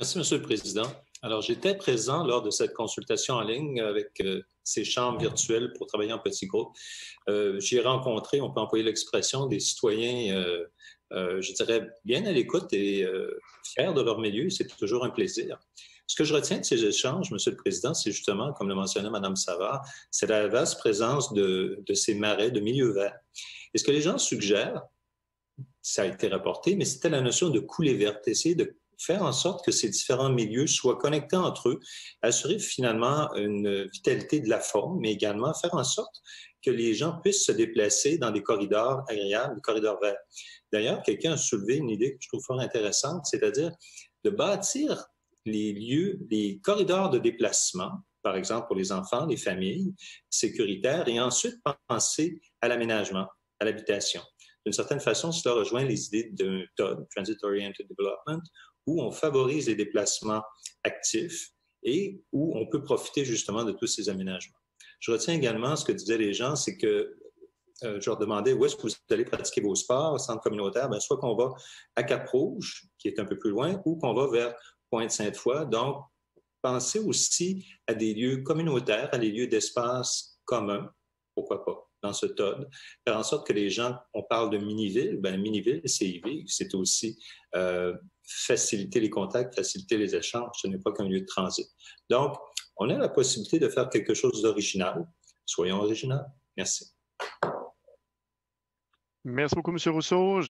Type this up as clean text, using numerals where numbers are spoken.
Merci, Monsieur le Président. Alors, j'étais présent lors de cette consultation en ligne avec ces chambres virtuelles pour travailler en petits groupes. J'ai rencontré, on peut employer l'expression, des citoyens, je dirais, bien à l'écoute et fiers de leur milieu. C'est toujours un plaisir. Ce que je retiens de ces échanges, Monsieur le Président, c'est justement, comme le mentionnait Mme Savard, c'est la vaste présence de ces marais de milieux verts. Et ce que les gens suggèrent, ça a été rapporté, mais c'était la notion de coulée verte, essayer de faire en sorte que ces différents milieux soient connectés entre eux, assurer finalement une vitalité de la faune, mais également faire en sorte que les gens puissent se déplacer dans des corridors agréables, des corridors verts. D'ailleurs, quelqu'un a soulevé une idée que je trouve fort intéressante, c'est-à-dire de bâtir les lieux, les corridors de déplacement, par exemple pour les enfants, les familles, sécuritaires, et ensuite penser à l'aménagement, à l'habitation. D'une certaine façon, cela rejoint les idées d'un TOD, Transit Oriented Development, où on favorise les déplacements actifs et où on peut profiter justement de tous ces aménagements. Je retiens également ce que disaient les gens, c'est que je leur demandais où est-ce que vous allez pratiquer vos sports au centre communautaire. Bien, soit qu'on va à Cap-Rouge, qui est un peu plus loin, ou qu'on va vers Pointe-Sainte-Foy. Donc, pensez aussi à des lieux communautaires, à des lieux d'espace communs, pourquoi pas, dans ce TOD. Faire en sorte que les gens, on parle de mini-ville, bien, mini-ville, c'est y vivre, c'est aussi faciliter les contacts, faciliter les échanges, ce n'est pas qu'un lieu de transit. Donc, on a la possibilité de faire quelque chose d'original. Soyons originaux. Merci. Merci beaucoup, M. Rousseau.